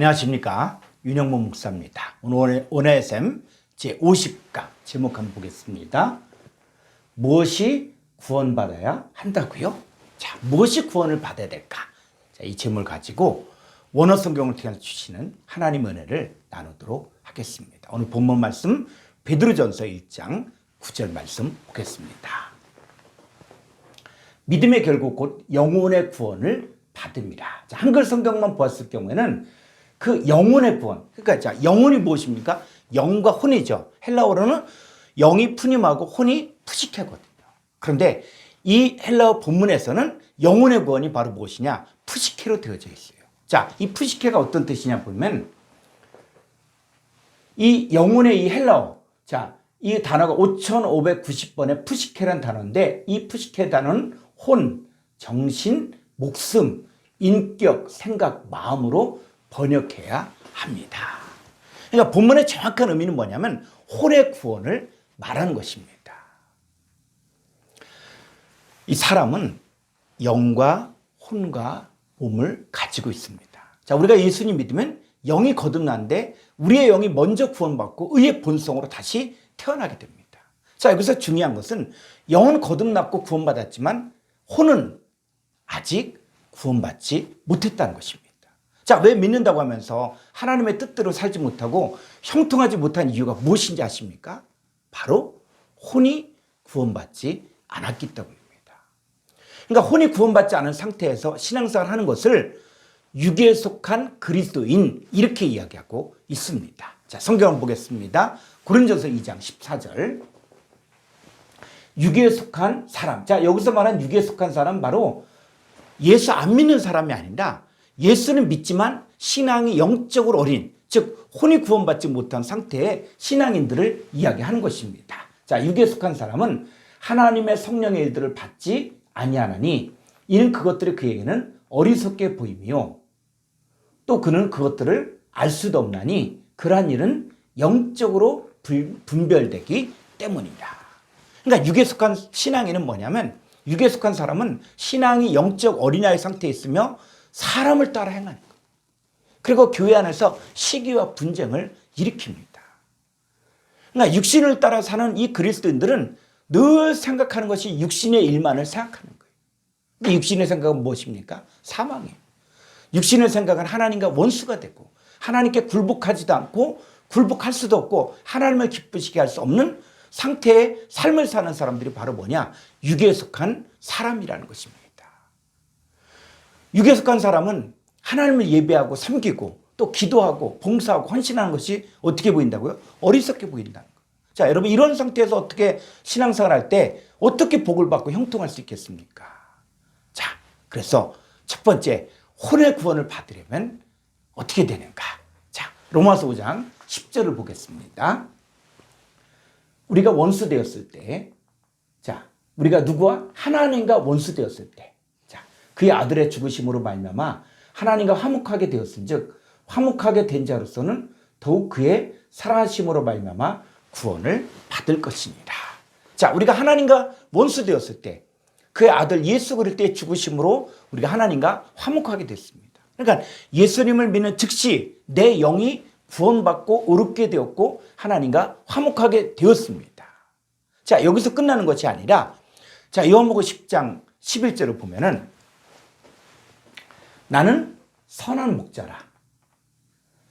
안녕하십니까, 윤영문 목사입니다. 오늘 오네셈 제50강 제목 한번 보겠습니다. 무엇이 구원받아야 한다고요? 자, 무엇이 구원을 받아야 될까? 자, 이 제목을 가지고 원어 성경을 통해 주시는 하나님의 은혜를 나누도록 하겠습니다. 오늘 본문 말씀 베드로전서 1장 9절 말씀 보겠습니다. 믿음의 결국 곧 영혼의 구원을 받음이라. 자, 한글 성경만 보았을 경우에는 그 영혼의 구원, 그러니까 자, 영혼이 무엇입니까? 영과 혼이죠. 헬라어로는 영이 푸님하고 혼이 푸시케거든요. 그런데 이 헬라어 본문에서는 영혼의 구원이 바로 무엇이냐? 푸시케로 되어져 있어요. 자, 이 푸시케가 어떤 뜻이냐 보면 이 영혼의 이 헬라어, 자, 이 단어가 5590번의 푸시케라는 단어인데 이 푸시케 단어는 혼, 정신, 목숨, 인격, 생각, 마음으로 번역해야 합니다. 그러니까 본문의 정확한 의미는 뭐냐면 혼의 구원을 말하는 것입니다. 이 사람은 영과 혼과 몸을 가지고 있습니다. 자, 우리가 예수님 믿으면 영이 거듭나는데 우리의 영이 먼저 구원받고 의의 본성으로 다시 태어나게 됩니다. 자, 여기서 중요한 것은 영은 거듭났고 구원받았지만 혼은 아직 구원받지 못했다는 것입니다. 자, 왜 믿는다고 하면서 하나님의 뜻대로 살지 못하고 형통하지 못한 이유가 무엇인지 아십니까? 바로 혼이 구원받지 않았기 때문입니다. 그러니까 혼이 구원받지 않은 상태에서 신앙생활을 하는 것을 육에 속한 그리스도인 이렇게 이야기하고 있습니다. 자, 성경을 보겠습니다. 고린도전서 2장 14절. 육에 속한 사람. 자, 여기서 말한 육에 속한 사람은 바로 예수 안 믿는 사람이 아니라 예수는 믿지만 신앙이 영적으로 어린, 즉 혼이 구원받지 못한 상태의 신앙인들을 이야기하는 것입니다. 자, 육에 속한 사람은 하나님의 성령의 일들을 받지 아니하나니 이는 그것들이 그에게는 어리석게 보이며 또 그는 그것들을 알 수도 없나니 그러한 일은 영적으로 분별되기 때문이다. 그러니까 육에 속한 신앙인은 뭐냐면 육에 속한 사람은 신앙이 영적 어린아이 상태에 있으며 사람을 따라 행하는 것. 그리고 교회 안에서 시기와 분쟁을 일으킵니다. 그러니까 육신을 따라 사는 이 그리스도인들은 늘 생각하는 것이 육신의 일만을 생각하는 거예요. 근데 육신의 생각은 무엇입니까? 사망이에요. 육신의 생각은 하나님과 원수가 되고 하나님께 굴복하지도 않고 굴복할 수도 없고 하나님을 기쁘시게 할 수 없는 상태의 삶을 사는 사람들이 바로 뭐냐? 육에 속한 사람이라는 것입니다. 육에 속한 사람은 하나님을 예배하고 섬기고 또 기도하고 봉사하고 헌신하는 것이 어떻게 보인다고요? 어리석게 보인다는 거예요. 자, 여러분 이런 상태에서 어떻게 신앙생활 할 때 어떻게 복을 받고 형통할 수 있겠습니까? 자, 그래서 첫 번째 혼의 구원을 받으려면 어떻게 되는가? 자, 로마서 5장 10절을 보겠습니다. 우리가 원수 되었을 때, 자, 우리가 누구와? 하나님과 원수 되었을 때, 그의 아들의 죽으심으로 말미암아 하나님과 화목하게 되었은즉 화목하게 된 자로서는 더욱 그의 살아심으로 말미암아 구원을 받을 것입니다. 자, 우리가 하나님과 원수 되었을 때 그의 아들 예수 그리스도의 죽으심으로 우리가 하나님과 화목하게 됐습니다. 그러니까 예수님을 믿는 즉시 내 영이 구원받고 의롭게 되었고 하나님과 화목하게 되었습니다. 자, 여기서 끝나는 것이 아니라 자, 요한복음 10장 11절을 보면은 나는 선한 목자라.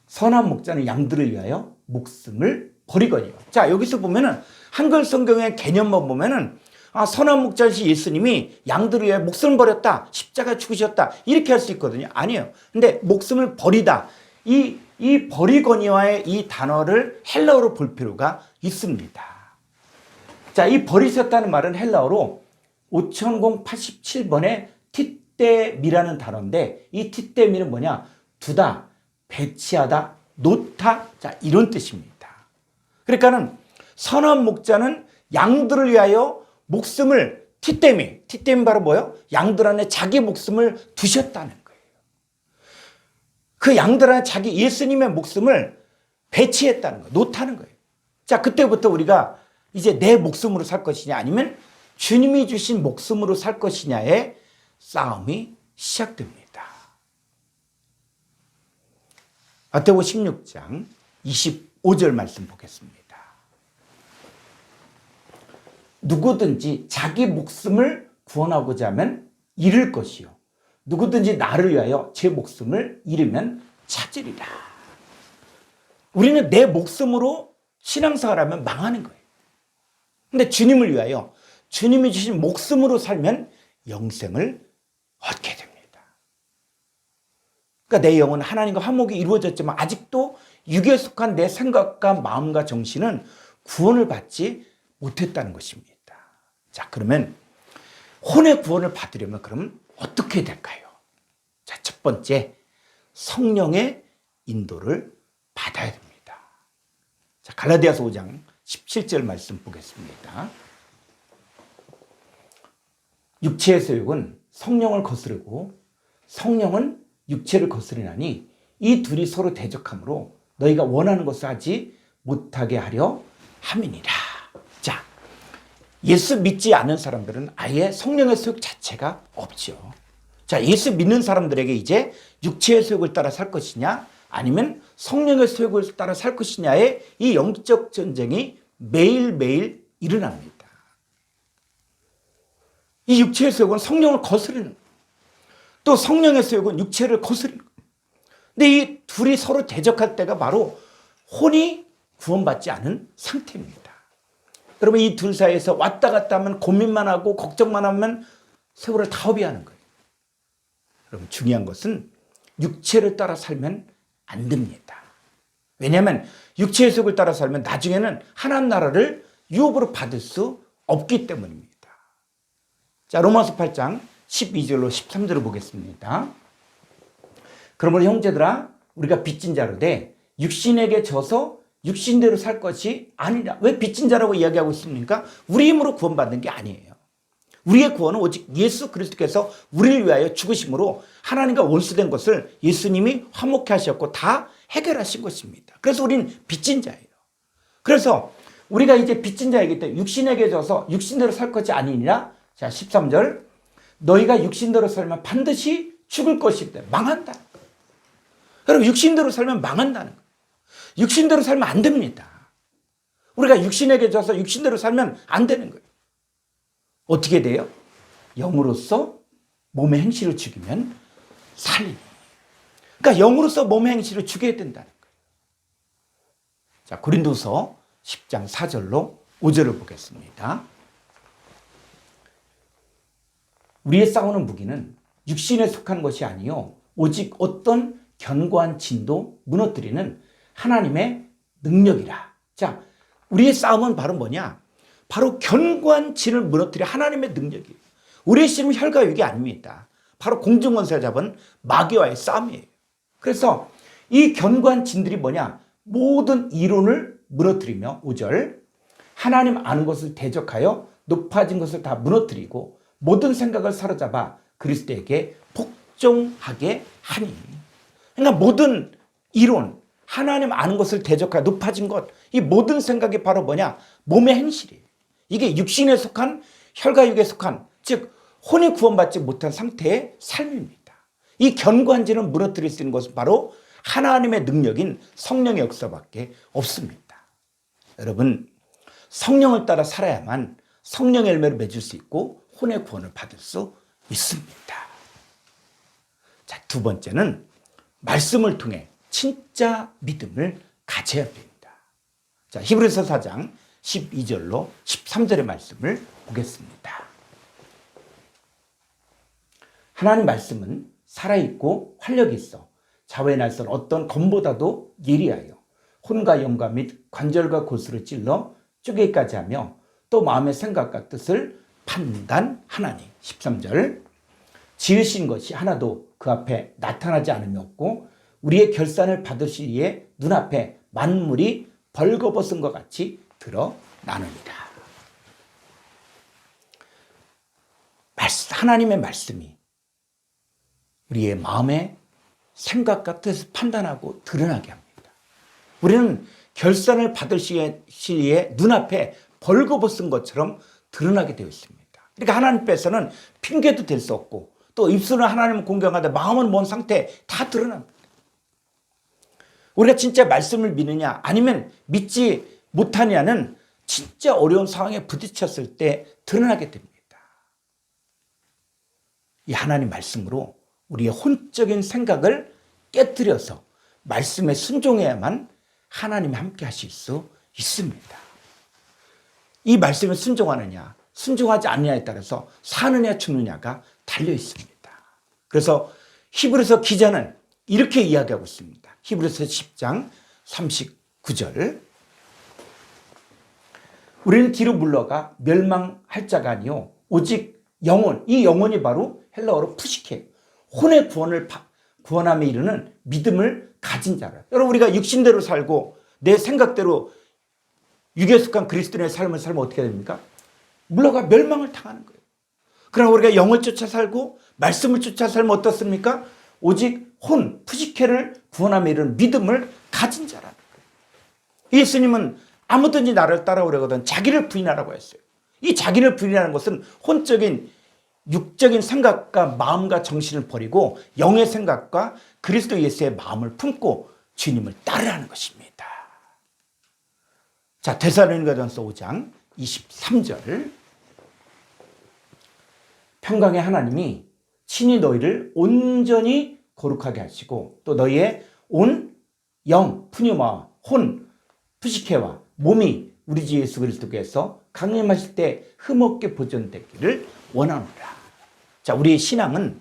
선한 목자는 양들을 위하여 목숨을 버리거니와. 자, 여기서 보면은 한글 성경의 개념만 보면은 선한 목자이신 예수님이 양들을 위하여 목숨을 버렸다. 십자가 죽으셨다. 이렇게 할 수 있거든요. 아니에요. 근데 목숨을 버리다. 이 버리거니와의 이 단어를 헬라어로 볼 필요가 있습니다. 자, 이 버리셨다는 말은 헬라어로 5087번의 티떼미라는 단어인데 이 티떼미는 뭐냐? 두다, 배치하다, 놓다. 자, 이런 뜻입니다. 그러니까는 선한 목자는 양들을 위하여 목숨을 티떼미 바로 뭐예요? 양들 안에 자기 목숨을 두셨다는 거예요. 그 양들 안에 자기 예수님의 목숨을 배치했다는 거예요. 놓다는 거예요. 자, 그때부터 우리가 이제 내 목숨으로 살 것이냐 아니면 주님이 주신 목숨으로 살 싸움이 시작됩니다. 마태복음 16장 25절 말씀 보겠습니다. 누구든지 자기 목숨을 구원하고자 하면 잃을 것이요 누구든지 나를 위하여 제 목숨을 잃으면 찾으리라. 우리는 내 목숨으로 신앙생활하면 망하는 거예요. 근데 주님을 위하여 주님이 주신 목숨으로 살면 영생을 얻게 됩니다. 그러니까 내 영은 하나님과 화목이 이루어졌지만 아직도 육에 속한 내 생각과 마음과 정신은 구원을 받지 못했다는 것입니다. 자, 그러면 혼의 구원을 받으려면 그럼 어떻게 될까요? 자, 첫 번째, 성령의 인도를 받아야 됩니다. 자, 갈라디아서 5장 17절 말씀 보겠습니다. 육체의 소욕은 성령을 거스르고 성령은 육체를 거스르나니 이 둘이 서로 대적하므로 너희가 원하는 것을 하지 못하게 하려 함이니라. 자, 예수 믿지 않은 사람들은 아예 성령의 소욕 자체가 없죠. 자, 예수 믿는 사람들에게 이제 육체의 소욕을 따라 살 것이냐 아니면 성령의 소욕을 따라 살 것이냐의 이 영적 전쟁이 매일매일 일어납니다. 이 육체의 소욕은 성령을 거스르는, 또 성령의 소욕은 육체를 거스르는. 근데 이 둘이 서로 대적할 때가 바로 혼이 구원받지 않은 상태입니다. 여러분, 이 둘 사이에서 왔다 갔다 하면 고민만 하고 걱정만 하면 세월을 다 허비하는 거예요. 여러분, 중요한 것은 육체를 따라 살면 안 됩니다. 왜냐하면 육체의 속을 따라 살면 나중에는 하나님 나라를 유업으로 받을 수 없기 때문입니다. 자, 로마서 8장 12절로 13절을 보겠습니다. 그러므로 형제들아, 우리가 빚진 자로 돼 육신에게 져서 육신대로 살 것이 아니라. 왜 빚진 자라고 이야기하고 있습니까? 우리 힘으로 구원받는 게 아니에요. 우리의 구원은 오직 예수 그리스도께서 우리를 위하여 죽으심으로 하나님과 원수된 것을 예수님이 화목케 하셨고 다 해결하신 것입니다. 그래서 우리는 빚진 자예요. 그래서 우리가 이제 빚진 자이기 때문에 육신에게 져서 육신대로 살 것이 아니니라. 자, 13절, 너희가 육신대로 살면 반드시 죽을 것이다. 망한다. 여러분, 육신대로 살면 망한다는 거예요. 육신대로 살면 안 됩니다. 우리가 육신에게 져서 육신대로 살면 안 되는 거예요. 어떻게 돼요? 영으로서 몸의 행실을 죽이면 살리니. 그러니까 영으로서 몸의 행실을 죽여야 된다는 거예요. 자, 고린도서 10장 4절로 5절을 보겠습니다. 우리의 싸우는 무기는 육신에 속한 것이 아니요 오직 어떤 견고한 진도 무너뜨리는 하나님의 능력이라. 자, 우리의 싸움은 바로 뭐냐? 바로 견고한 진을 무너뜨려 하나님의 능력이에요. 우리의 씨름은 혈과 육이 아닙니다. 바로 공중권세를 잡은 마귀와의 싸움이에요. 그래서 이 견고한 진들이 뭐냐? 모든 이론을 무너뜨리며 5절, 하나님 아는 것을 대적하여 높아진 것을 다 무너뜨리고 모든 생각을 사로잡아 그리스도에게 복종하게 하니. 그러니까 모든 이론, 하나님 아는 것을 대적하여 높아진 것, 이 모든 생각이 바로 뭐냐? 몸의 행실이에요. 이게 육신에 속한, 혈과 육에 속한, 즉 혼이 구원받지 못한 상태의 삶입니다. 이 견고한 진을 무너뜨릴 수 있는 것은 바로 하나님의 능력인 성령의 역사밖에 없습니다. 여러분, 성령을 따라 살아야만 성령의 열매를 맺을 수 있고 혼의 구원을 받을 수 있습니다. 자, 두 번째는 말씀을 통해 진짜 믿음을 가져야 됩니다. 자, 히브리서 4장 12절로 13절의 말씀을 보겠습니다. 하나님 말씀은 살아있고 활력이 있어 좌우의 날선 어떤 검보다도 예리하여 혼과 영과 및 관절과 골수를 찔러 쪼개기까지 하며 또 마음의 생각과 뜻을 판단하나니. 13절, 지으신 것이 하나도 그 앞에 나타나지 않음이 없고 우리의 결산을 받으시기에 눈앞에 만물이 벌거벗은 것 같이 드러나느니라. 하나님의 말씀이 우리의 마음의 생각과 뜻을 판단하고 드러나게 합니다. 우리는 결산을 받을 시에 눈앞에 벌거벗은 것처럼 드러나게 되어 있습니다. 그러니까 하나님께서는 핑계도 될 수 없고 또 입술은 하나님을 공경하되 마음은 먼 상태에 다 드러납니다. 우리가 진짜 말씀을 믿느냐 아니면 믿지 못하냐는 진짜 어려운 상황에 부딪혔을 때 드러나게 됩니다. 이 하나님 말씀으로 우리의 혼적인 생각을 깨뜨려서 말씀에 순종해야만 하나님이 함께 하실 수 있습니다. 이 말씀에 순종하느냐 순종하지 않느냐에 따라서 사느냐 죽느냐가 달려 있습니다. 그래서 히브리서 기자는 이렇게 이야기하고 있습니다. 히브리서 10장 39절. 우리는 뒤로 물러가 멸망할 자가 아니요 오직 영혼, 이 영혼이 바로 헬라어로 푸시케, 혼의 구원함에 이르는 믿음을 가진 자라. 여러분, 우리가 육신대로 살고 내 생각대로 육에 속한 그리스도인의 삶을 살면 어떻게 됩니까? 물러가 멸망을 당하는 거예요. 그러나 우리가 영을 쫓아 살고 말씀을 쫓아 살면 어떻습니까? 오직 혼, 푸시케를 구원함에 이르는 믿음을 가진 자라는 거예요. 예수님은 아무든지 나를 따라오려거든 자기를 부인하라고 했어요. 이 자기를 부인하는 것은 혼적인 육적인 생각과 마음과 정신을 버리고 영의 생각과 그리스도 예수의 마음을 품고 주님을 따르라는 것입니다. 자, 데살로니가전서 5장 23절. 평강의 하나님이 친히 너희를 온전히 거룩하게 하시고 또 너희의 온 영, 푸뉴마와 혼, 푸시케와 몸이 우리 주 예수 그리스도께서 강림하실 때 흠없게 보존되기를 원하노라. 자, 우리의 신앙은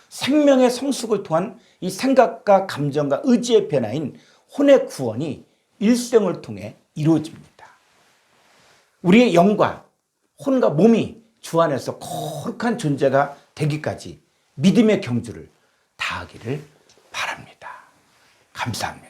생명의 성숙을 통한 이 생각과 감정과 의지의 변화인 혼의 구원이 일생을 통해 이루어집니다. 우리의 영과 혼과 몸이 주 안에서 거룩한 존재가 되기까지 믿음의 경주를 다하기를 바랍니다. 감사합니다.